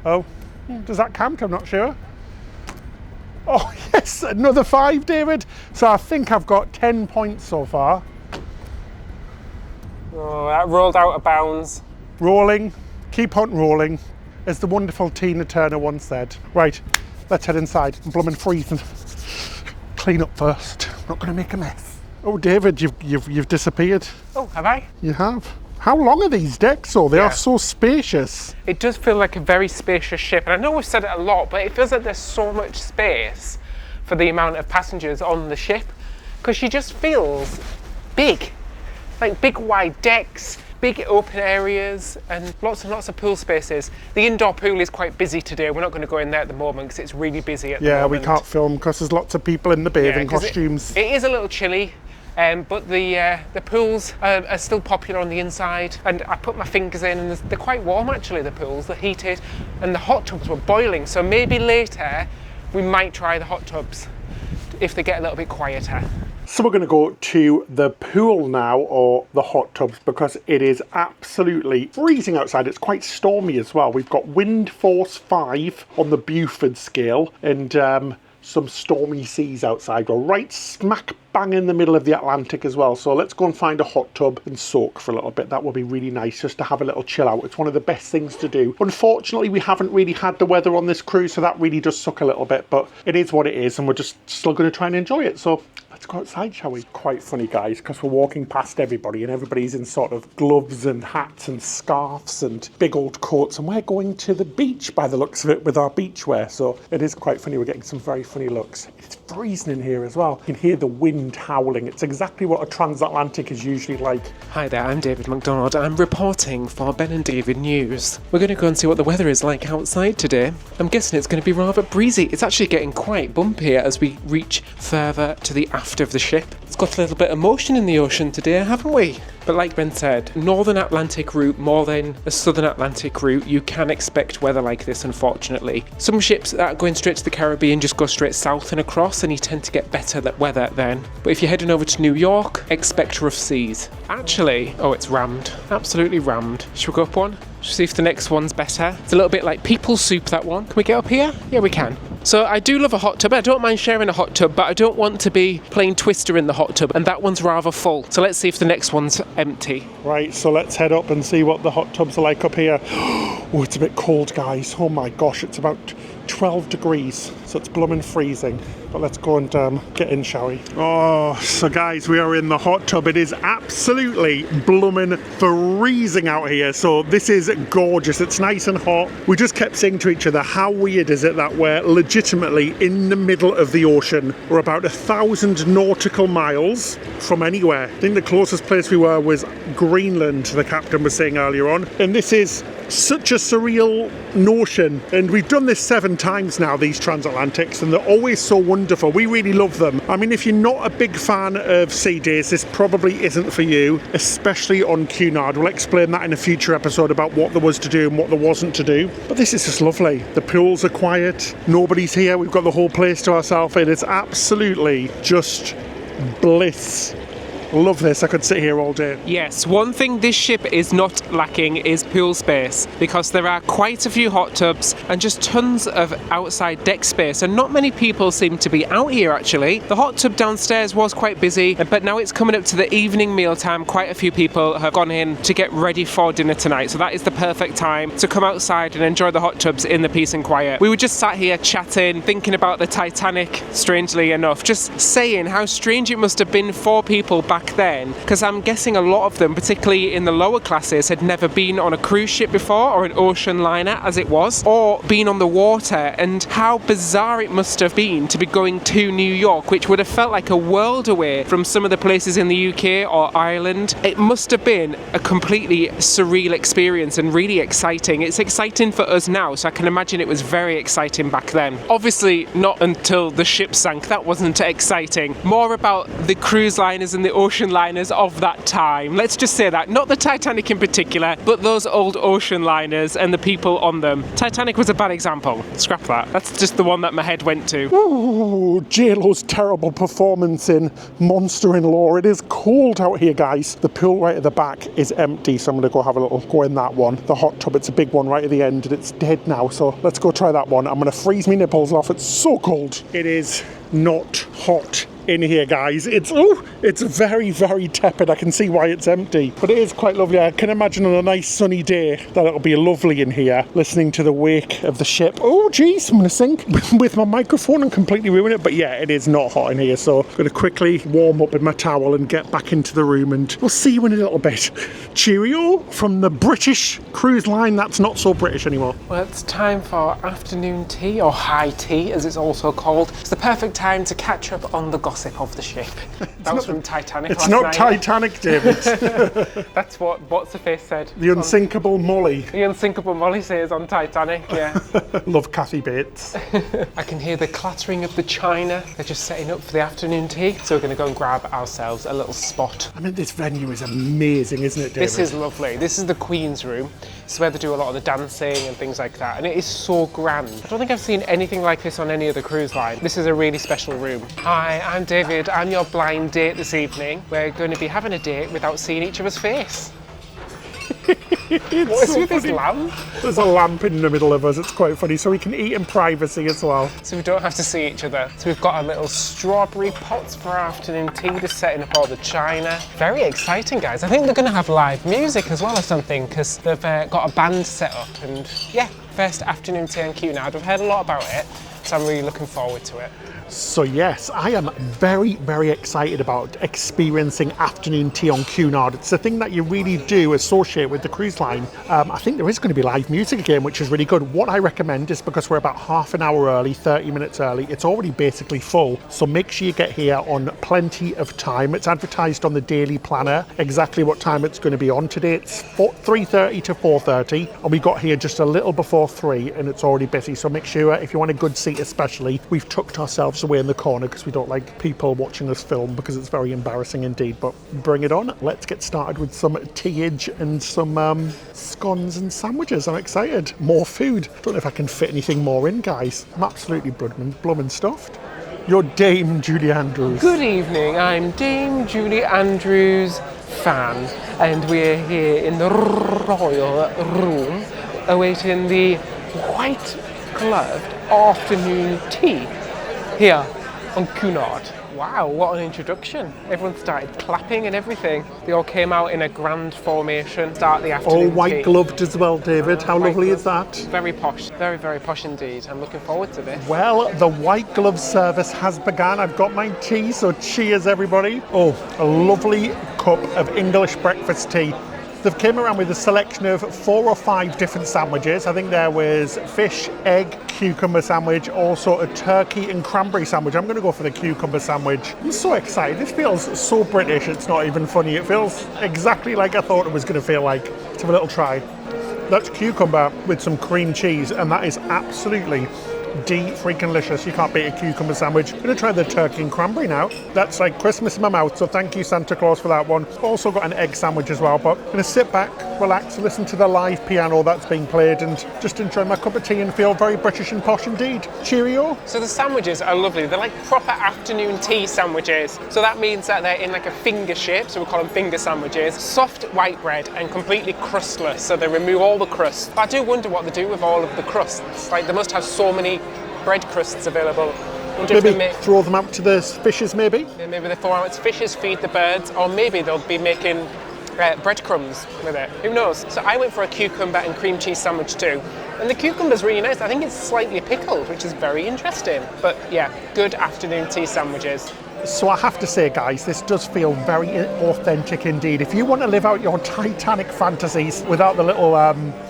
Oh, does that count? I'm not sure. Oh, yes, another 5, David. So I think I've got 10 points so far. Oh, that rolled out of bounds. Rolling, keep on rolling, as the wonderful Tina Turner once said. Right, let's head inside. I'm blooming freezing. Clean up first. I'm not going to make a mess. Oh, David, you've disappeared. Oh, have I? You have. How long are these decks, though? They are so spacious. It does feel like a very spacious ship, and I know we've said it a lot, but it feels like there's so much space for the amount of passengers on the ship, because she just feels big. Like big wide decks, big open areas, and lots and lots of pool spaces. The indoor pool is quite busy today. We're not going to go in there at the moment because it's really busy at the moment. Yeah, we can't film because there's lots of people in the bathing costumes. It is a little chilly. But the pools are still popular on the inside, and I put my fingers in and they're quite warm actually, the pools, they're heated, and the hot tubs were boiling, so maybe later we might try the hot tubs if they get a little bit quieter. So we're going to go to the pool now, or the hot tubs, because it is absolutely freezing outside. It's quite stormy as well. We've got wind force 5 on the Beaufort scale, and some stormy seas outside. We're right smack bang in the middle of the Atlantic as well. So let's go and find a hot tub and soak for a little bit. That would be really nice, just to have a little chill out. It's one of the best things to do. Unfortunately, we haven't really had the weather on this cruise, so that really does suck a little bit, but it is what it is, and we're just still going to try and enjoy it. So let's go outside, shall we? Quite funny, guys, because we're walking past everybody and everybody's in sort of gloves and hats and scarves and big old coats, and we're going to the beach by the looks of it with our beachwear. So it is quite funny. We're getting some very funny looks. It's freezing in here as well. You can hear the wind howling. It's exactly what a transatlantic is usually like. Hi there, I'm David McDonald. I'm reporting for Ben and David News. We're going to go and see what the weather is like outside today. I'm guessing it's going to be rather breezy. It's actually getting quite bumpy as we reach further to the aft of the ship. It's got a little bit of motion in the ocean today, haven't we? But like Ben said, Northern Atlantic route more than a Southern Atlantic route, you can expect weather like this, unfortunately. Some ships that are going straight to the Caribbean just go straight south and across, and you tend to get better weather then. But if you're heading over to New York, expect rough seas. Actually, oh, it's rammed. Absolutely rammed. Should we go up one? Should we see if the next one's better? It's a little bit like people soup, that one. Can we get up here? Yeah, we can. So I do love a hot tub. I don't mind sharing a hot tub, but I don't want to be playing Twister in the hot tub, and that one's rather full. So let's see if the next one's empty. Right, so let's head up and see what the hot tubs are like up here. Oh, it's a bit cold, guys. Oh my gosh, it's about 12 degrees, so it's blooming freezing. But let's go and get in, shall we? Oh, so guys, we are in the hot tub. It is absolutely blooming freezing out here. So this is gorgeous. It's nice and hot. We just kept saying to each other, how weird is it that we're legitimately in the middle of the ocean? We're about 1,000 nautical miles from anywhere. I think the closest place we were was Greenland, the captain was saying earlier on. And this is such a surreal notion, and we've done this 7 times now, these transatlantics, and they're always so wonderful. We really love them. I mean, if you're not a big fan of sea days, this probably isn't for you, especially on Cunard. We'll explain that in a future episode about what there was to do and what there wasn't to do, but this is just lovely. The pools are quiet, nobody's here, we've got the whole place to ourselves, and it's absolutely just bliss. Love this. I could sit here all day. Yes, one thing this ship is not lacking is pool space, because there are quite a few hot tubs and just tons of outside deck space, and not many people seem to be out here actually. The hot tub downstairs was quite busy, but now it's coming up to the evening meal time. Quite a few people have gone in to get ready for dinner tonight, so that is the perfect time to come outside and enjoy the hot tubs in the peace and quiet. We were just sat here chatting, thinking about the Titanic, strangely enough, just saying how strange it must have been for people back then, because I'm guessing a lot of them, particularly in the lower classes, had never been on a cruise ship before, or an ocean liner as it was, or been on the water, and how bizarre it must have been to be going to New York, which would have felt like a world away from some of the places in the UK or Ireland. It must have been a completely surreal experience and really exciting. It's exciting for us now, so I can imagine it was very exciting back then. Obviously not until the ship sank, that wasn't exciting. More about the cruise liners and the ocean liners of that time. Let's just say that. Not the Titanic in particular, but those old ocean liners and the people on them. Titanic was a bad example. Scrap that. That's just the one that my head went to. Ooh, JLo's terrible performance in Monster-in-Law. It is cold out here, guys. The pool right at the back is empty, so I'm going to go have a little go in that one. The hot tub, it's a big one right at the end, and it's dead now, so let's go try that one. I'm going to freeze my nipples off. It's so cold. It is not hot in here, guys. It's very, very tepid. I can see why it's empty, but it is quite lovely. I can imagine on a nice sunny day that it'll be lovely in here, listening to the wake of the ship. Oh geez, I'm gonna sink with my microphone and completely ruin it. But yeah, it is not hot in here, so I'm gonna quickly warm up in my towel and get back into the room, and we'll see you in a little bit. Cheerio from the British cruise line that's not so British anymore. Well, it's time for afternoon tea, or high tea as it's also called. It's the perfect time to catch up on the gossip of the ship. That was from Titanic last night. It's not Titanic, David. That's what What's-her-face said. The unsinkable Molly. The unsinkable Molly says on Titanic, yeah. Love Kathy Bates. I can hear the clattering of the china. They're just setting up for the afternoon tea. So we're going to go and grab ourselves a little spot. I mean, this venue is amazing, isn't it, David? This is lovely. This is the Queen's room. This is where they do a lot of the dancing and things like that. And it is so grand. I don't think I've seen anything like this on any other cruise line. This is a really special room. Hi, I'm David. I'm your blind date this evening. We're going to be having a date without seeing each other's face. What is with this lamp? There's a lamp in the middle of us. It's quite funny. So we can eat in privacy as well. So we don't have to see each other. So we've got our little strawberry pots for our afternoon tea, just setting up all the china. Very exciting, guys. I think they're going to have live music as well or something, because they've got a band set up. And yeah, first afternoon tea on Cunard. We've heard a lot about it, so I'm really looking forward to it. So yes, I am very, very excited about experiencing afternoon tea on Cunard. It's a thing that you really do associate with the cruise line. I think there is going to be live music again, which is really good. What I recommend is, because we're about half an hour early, 30 minutes early, it's already basically full. So make sure you get here on plenty of time. It's advertised on the daily planner exactly what time it's going to be on. Today it's 3:30 to 4:30, and we got here just a little before 3 and it's already busy. So make sure, if you want a good seat especially, we've tucked ourselves away in the corner because we don't like people watching us film, because it's very embarrassing indeed. But bring it on. Let's get started with some teaage and some scones and sandwiches. I'm excited. More food. Don't know if I can fit anything more in, guys. I'm absolutely bloomin' stuffed. You're Dame Julie Andrews. Good evening, I'm Dame Julie Andrews fan, and we're here in the royal room awaiting the white gloved afternoon tea here on Cunard. Wow, what an introduction. Everyone started clapping and everything. They all came out in a grand formation, start the afternoon All tea. white gloved as well, David. How lovely is that? Very posh, very, very posh indeed. I'm looking forward to this. Well, the white glove service has begun. I've got my tea, so cheers everybody. Oh, a lovely cup of English breakfast tea. They've came around with a selection of 4 or 5 different sandwiches. I think there was fish, egg, cucumber sandwich, also a turkey and cranberry sandwich. I'm going to go for the cucumber sandwich. I'm so excited. This feels so British, it's not even funny. It feels exactly like I thought it was going to feel like. Let's have a little try. That's cucumber with some cream cheese, and that is absolutely freaking-licious. You can't beat a cucumber sandwich. I'm going to try the turkey and cranberry now. That's like Christmas in my mouth, so thank you, Santa Claus, for that one. Also got an egg sandwich as well, but I'm going to sit back, relax, listen to the live piano that's being played, and just enjoy my cup of tea and feel very British and posh indeed. Cheerio. So the sandwiches are lovely. They're like proper afternoon tea sandwiches. So that means that they're in like a finger shape, so we call them finger sandwiches. Soft white bread and completely crustless, so they remove all the crust. But I do wonder what they do with all of the crusts. Like, they must have so many bread crusts available. Maybe throw them out to the fishes, maybe? Yeah, maybe they throw out to fishes, feed the birds, or maybe they'll be making breadcrumbs with it. Who knows? So I went for a cucumber and cream cheese sandwich too. And the cucumber's really nice. I think it's slightly pickled, which is very interesting. But yeah, good afternoon tea sandwiches. So I have to say, guys, this does feel very authentic indeed. If you want to live out your Titanic fantasies without the little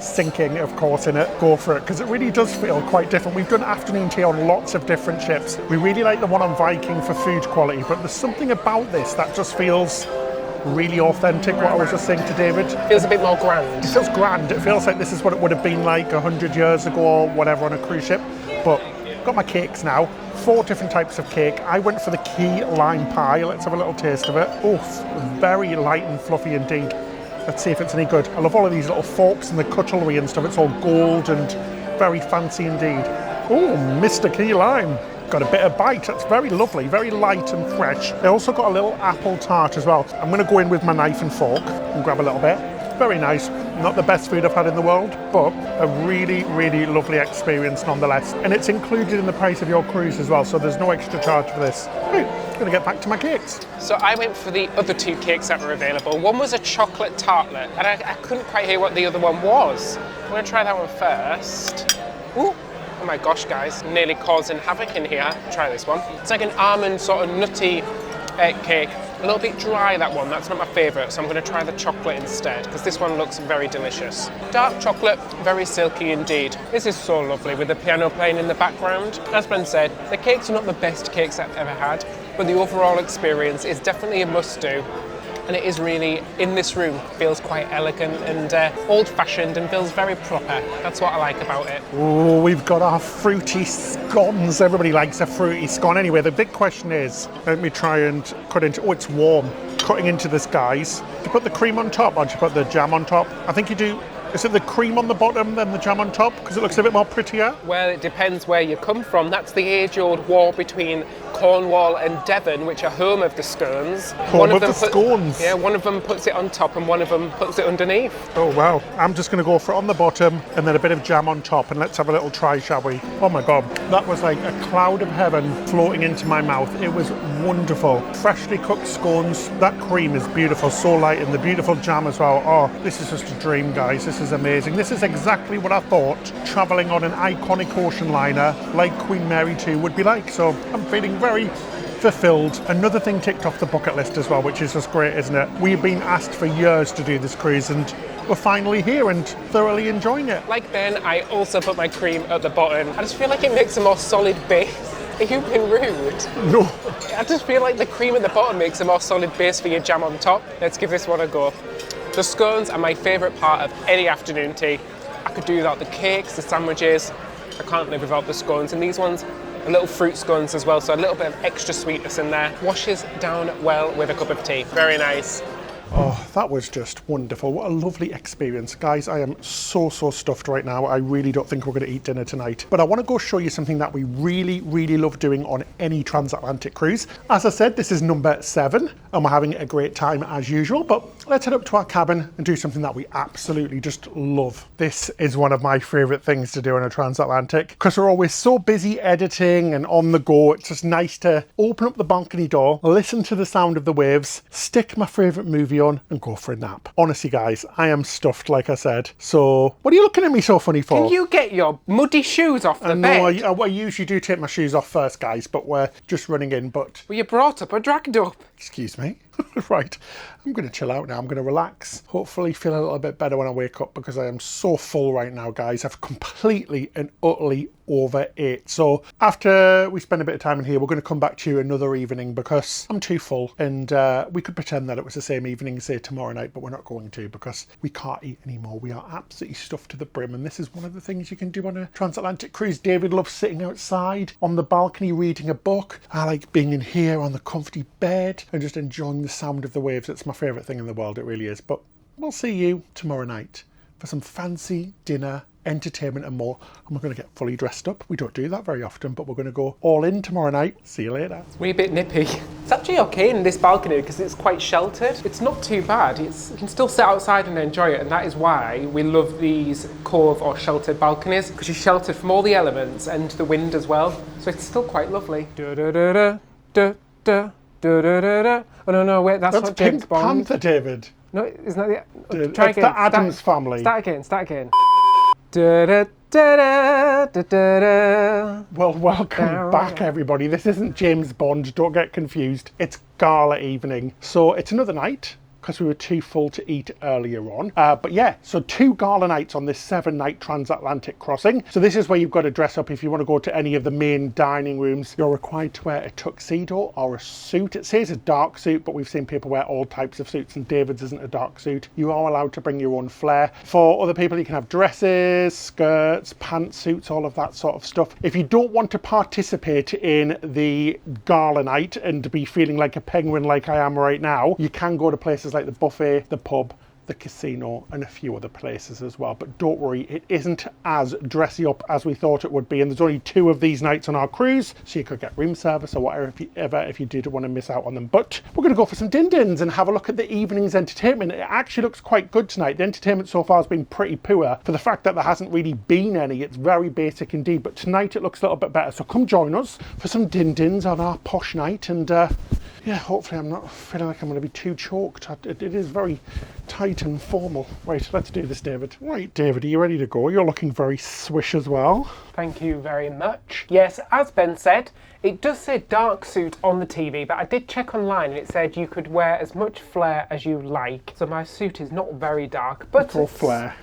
sinking, of course, in it, go for it, because it really does feel quite different. We've done afternoon tea on lots of different ships. We really like the one on Viking for food quality, but there's something about this that just feels really authentic, what I was just saying to David. Feels a bit more grand. It feels grand. It feels like this is what it would have been like 100 years ago or whatever on a cruise ship. But got my cakes now. 4 different types of cake. I went for the key lime pie. Let's have a little taste of it. Oh, very light and fluffy indeed. Let's see if it's any good. I love all of these little forks and the cutlery and stuff. It's all gold and very fancy indeed. Oh, Mr. Key Lime. Got a bit of bite. That's very lovely, very light and fresh. I also got a little apple tart as well. I'm going to go in with my knife and fork and grab a little bit. Very nice. Not the best food I've had in the world, but a really, really lovely experience nonetheless. And it's included in the price of your cruise as well, so there's no extra charge for this. Right, I'm going to get back to my cakes. So I went for the other 2 cakes that were available. One was a chocolate tartlet, and I couldn't quite hear what the other one was. I'm going to try that one first. Ooh. Oh my gosh, guys, nearly causing havoc in here. Try this one. It's like an almond sort of nutty cake. A little bit dry, that one. That's not my favourite, so I'm going to try the chocolate instead, because this one looks very delicious. Dark chocolate, very silky indeed. This is so lovely with the piano playing in the background. As Ben said, the cakes are not the best cakes I've ever had, but the overall experience is definitely a must-do. And it is really, in this room, feels quite elegant and old-fashioned and feels very proper. That's what I like about it. Oh, we've got our fruity scones. Everybody likes a fruity scone. Anyway, the big question is, let me try and cut into, oh, it's warm. Cutting into this, guys. Do you put the cream on top or do you put the jam on top? I think you do Is it the cream on the bottom, then the jam on top? Because it looks a bit more prettier. Well, it depends where you come from. That's the age-old war between Cornwall and Devon, which are home of the scones. Home of the scones. Yeah, one of them puts it on top and one of them puts it underneath. Oh wow, I'm just going to go for it on the bottom and then a bit of jam on top, and let's have a little try, shall we? Oh my god, that was like a cloud of heaven floating into my mouth. It was wonderful. Freshly cooked scones, that cream is beautiful, so light, and the beautiful jam as well. Oh, this is just a dream, guys. This is amazing. This is exactly what I thought travelling on an iconic ocean liner like Queen Mary 2 would be like, so I'm feeling very fulfilled. Another thing ticked off the bucket list as well, which is just great, isn't it? We've been asked for years to do this cruise and we're finally here and thoroughly enjoying it. Like Ben, I also put my cream at the bottom. I just feel like it makes a more solid base. Are you being rude? No. I just feel like the cream at the bottom makes a more solid base for your jam on top. Let's give this one a go. The scones are my favourite part of any afternoon tea. I could do without the cakes, the sandwiches. I can't live without the scones. And these ones are little fruit scones as well, so a little bit of extra sweetness in there. Washes down well with a cup of tea. Very nice. Oh, that was just wonderful. What a lovely experience. Guys, I am so stuffed right now. I really don't think we're going to eat dinner tonight. But I want to go show you something that we really love doing on any transatlantic cruise. As I said, this is number 7 and we're having a great time as usual. But let's head up to our cabin and do something that we absolutely just love. This is one of my favourite things to do on a transatlantic because we're always so busy editing and on the go. It's just nice to open up the balcony door, listen to the sound of the waves, stick my favourite movie on and go for a nap. Honestly, guys, I am stuffed, like I said. So, what are you looking at me so funny for? Can you get your muddy shoes off the bed? No, I usually do take my shoes off first, guys, but we're just running in, but... Were you brought up or dragged up? Excuse me. Right, I'm going to chill out now. I'm going to relax. Hopefully feel a little bit better when I wake up because I am so full right now, guys. I've completely and utterly overate. So after we spend a bit of time in here, we're going to come back to you another evening because I'm too full, and we could pretend that it was the same evening, say tomorrow night, but we're not going to because we can't eat anymore. We are absolutely stuffed to the brim, and this is one of the things you can do on a transatlantic cruise. David loves sitting outside on the balcony reading a book. I like being in here on the comfy bed and just enjoying the sound of the waves. It's my favourite thing in the world, it really is. But we'll see you tomorrow night for some fancy dinner, entertainment and more. And we're going to get fully dressed up. We don't do that very often, but we're going to go all in tomorrow night. See you later. We're a bit nippy. It's actually okay in this balcony because it's quite sheltered. It's not too bad. You can still sit outside and enjoy it, and that is why we love these cove or sheltered balconies, because you're sheltered from all the elements and the wind as well. So it's still quite lovely. Da da da da da da. Oh no, wait, that's not James Pink Bond. Panther, David. No, isn't that the... Try again. The Addams Family. Start again. Da, da, da, da, da, da. Well, welcome back, everybody. This isn't James Bond, don't get confused. It's gala evening. So it's another night, because we were too full to eat earlier on. But yeah, so 2 gala nights on this 7-night transatlantic crossing. So this is where you've got to dress up. If you want to go to any of the main dining rooms, you're required to wear a tuxedo or a suit. It says a dark suit, but we've seen people wear all types of suits, and David's isn't a dark suit. You are allowed to bring your own flair. For other people, you can have dresses, skirts, pantsuits, all of that sort of stuff. If you don't want to participate in the gala night and be feeling like a penguin like I am right now, you can go to places like the buffet, the pub, the casino, and a few other places as well. But don't worry, it isn't as dressy up as we thought it would be, and there's only 2 of these nights on our cruise, so you could get room service or whatever if you did want to miss out on them. But we're going to go for some din-dins and have a look at the evening's entertainment. It actually looks quite good tonight. The entertainment so far has been pretty poor for the fact that there hasn't really been any. It's very basic indeed, but tonight it looks a little bit better. So come join us for some din-dins on our posh night, and yeah, hopefully I'm not feeling like I'm going to be too choked. It is very tight and formal. Right, let's do this, David. Right, David, are you ready to go? You're looking very swish as well. Thank you very much. Yes, as Ben said, it does say dark suit on the TV, but I did check online and it said you could wear as much flair as you like. So my suit is not very dark, but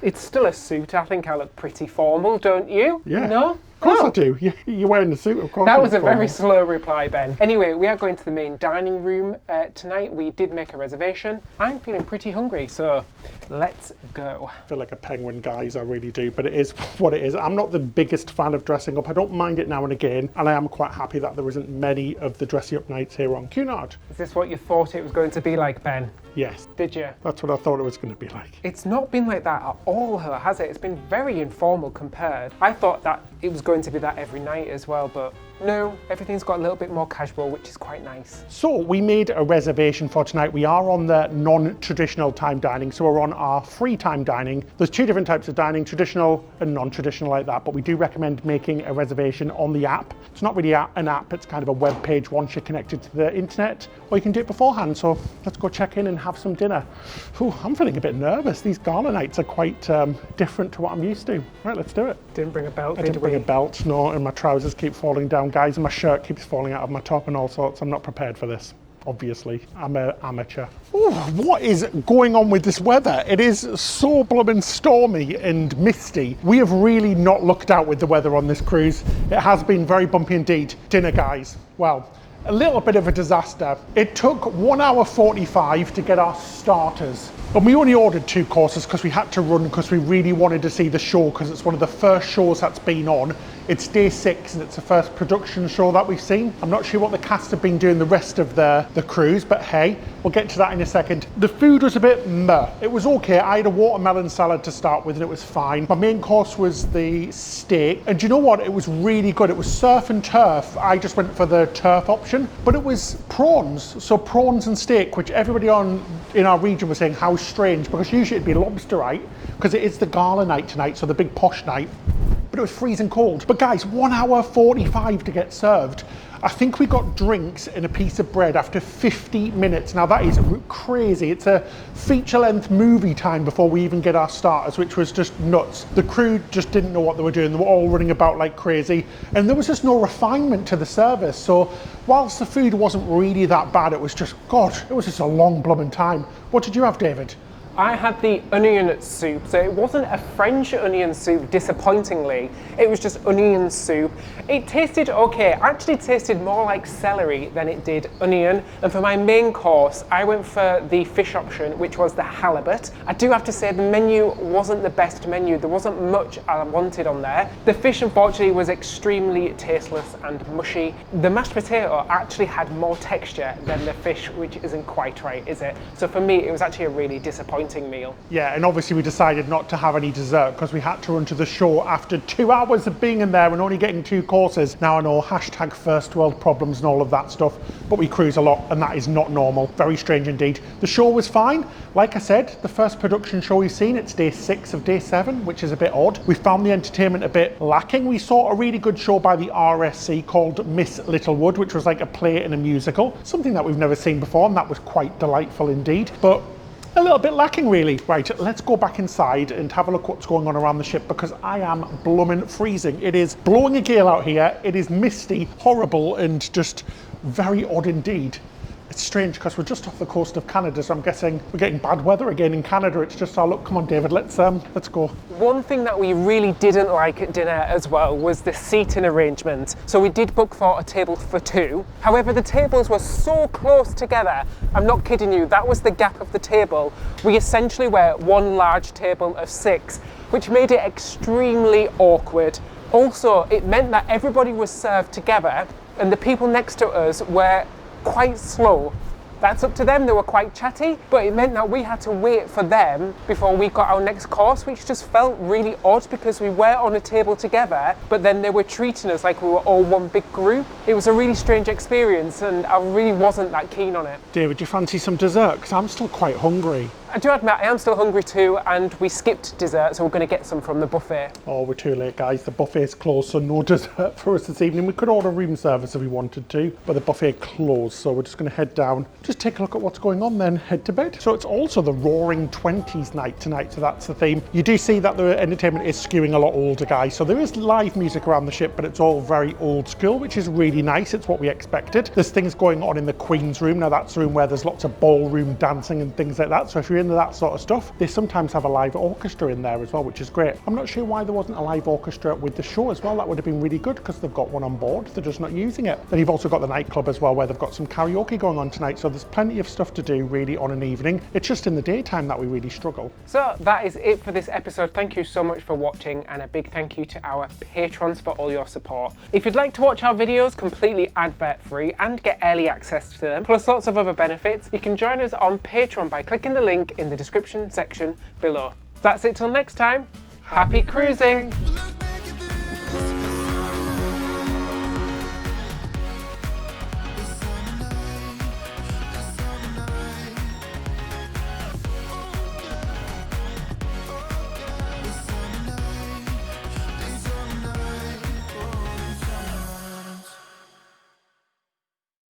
it's still a suit. I think I look pretty formal, don't you? Yeah. No? Of course I do. You're wearing the suit, of course. That was a very slow reply, Ben. Anyway, we are going to the main dining room tonight. We did make a reservation. I'm feeling pretty hungry, so let's go. I feel like a penguin, guys, I really do, but it is what it is. I'm not the biggest fan of dressing up. I don't mind it now and again, and I am quite happy that there isn't many of the dressy up nights here on Cunard. Is this what you thought it was going to be like, Ben? Yes. Did you? That's what I thought it was going to be like. It's not been like that at all, has it? It's been very informal compared. I thought that it was going to be that every night as well, but no, everything's got a little bit more casual, which is quite nice. So we made a reservation for tonight. We are on the non-traditional time dining, so we're on our free time dining. There's two different types of dining, traditional and non-traditional like that, but we do recommend making a reservation on the app. It's not really an app, it's kind of a web page once you're connected to the internet, or you can do it beforehand. So let's go check in and have some dinner. Ooh, I'm feeling a bit nervous. These gala nights are quite different to what I'm used to. Right, let's do it. Didn't bring a belt, I didn't bring a belt, no, and my trousers keep falling down, guys, and my shirt keeps falling out of my top and all sorts. I'm not prepared for this, obviously. I'm an amateur. Ooh, what is going on with this weather? It is so blooming stormy and misty. We have really not looked out with the weather on this cruise. It has been very bumpy indeed. Dinner, guys, well, a little bit of a disaster. It took 1 hour 45 to get our starters. And we only ordered 2 courses because we had to run because we really wanted to see the show because it's one of the first shows that's been on. It's day 6 and it's the first production show that we've seen. I'm not sure what the cast have been doing the rest of the cruise, but hey, we'll get to that in a second. The food was a bit meh. It was okay. I had a watermelon salad to start with and it was fine. My main course was the steak. And do you know what? It was really good. It was surf and turf. I just went for the turf option, but it was prawns. So prawns and steak, which everybody in our region was saying how strange, because usually it'd be lobster, right? Because it is the gala night tonight, so the big posh night. But it was freezing cold. But guys, 1 hour 45 to get served. I think we got drinks and a piece of bread after 50 minutes. Now that is crazy. It's a feature-length movie time before we even get our starters, which was just nuts. The crew just didn't know what they were doing. They were all running about like crazy. And there was just no refinement to the service. So whilst the food wasn't really that bad, it was just, God, it was just a long blooming time. What did you have, David? I had the onion soup, so it wasn't a French onion soup, disappointingly. It was just onion soup. It tasted okay. Actually, it tasted more like celery than it did onion. And for my main course, I went for the fish option, which was the halibut. I do have to say the menu wasn't the best menu. There wasn't much I wanted on there. The fish, unfortunately, was extremely tasteless and mushy. The mashed potato actually had more texture than the fish, which isn't quite right, is it? So for me, it was actually a really disappointing meal. Yeah, and obviously we decided not to have any dessert because we had to run to the show after 2 hours of being in there and only getting 2 courses. Now I know, hashtag first world problems and all of that stuff, but we cruise a lot and that is not normal. Very strange indeed. The show was fine. Like I said, the first production show we've seen, it's day 6 of day 7, which is a bit odd. We found the entertainment a bit lacking. We saw a really good show by the RSC called Miss Littlewood, which was like a play and a musical, something that we've never seen before, and that was quite delightful indeed. But a little bit lacking really. Right, let's go back inside and have a look what's going on around the ship because I am blooming freezing. It is blowing a gale out here. It is misty, horrible, and just very odd indeed. It's strange because we're just off the coast of Canada, so I'm guessing we're getting bad weather again in Canada. It's just our luck. Come on, David, let's go. One thing that we really didn't like at dinner as well was the seating arrangement. So we did book for a table for 2. However, the tables were so close together. I'm not kidding you, that was the gap of the table. We essentially were one large table of 6, which made it extremely awkward. Also, it meant that everybody was served together and the people next to us were quite slow. That's up to them, they were quite chatty, but it meant that we had to wait for them before we got our next course, which just felt really odd because we were on a table together, but then they were treating us like we were all one big group. It was a really strange experience and I really wasn't that keen on it. David, do you fancy some dessert? Because I'm still quite hungry. I do admit I am still hungry too, and we skipped dessert, so we're going to get some from the buffet. Oh, we're too late, guys. The buffet's closed, so no dessert for us this evening. We could order room service if we wanted to, but the buffet closed, so we're just going to head down, just take a look at what's going on, then head to bed. So it's also the Roaring 20s night tonight, so that's the theme. You do see that the entertainment is skewing a lot older, guys, so there is live music around the ship, but it's all very old school, which is really nice. It's what we expected. There's things going on in the Queen's room. Now, that's the room where there's lots of ballroom dancing and things like that, so if you're you're into that sort of stuff, they sometimes have a live orchestra in there as well, which is great. I'm not sure why there wasn't a live orchestra with the show as well. That would have been really good because they've got one on board, they're just not using it. Then you've also got the nightclub as well, where they've got some karaoke going on tonight, so there's plenty of stuff to do really on an evening. It's just in the daytime that we really struggle. So that is it for this episode. Thank you so much for watching, and a big thank you to our patrons for all your support. If you'd like to watch our videos completely advert free and get early access to them, plus lots of other benefits, you can join us on Patreon by clicking the link in the description section below. That's it till next time. Happy cruising!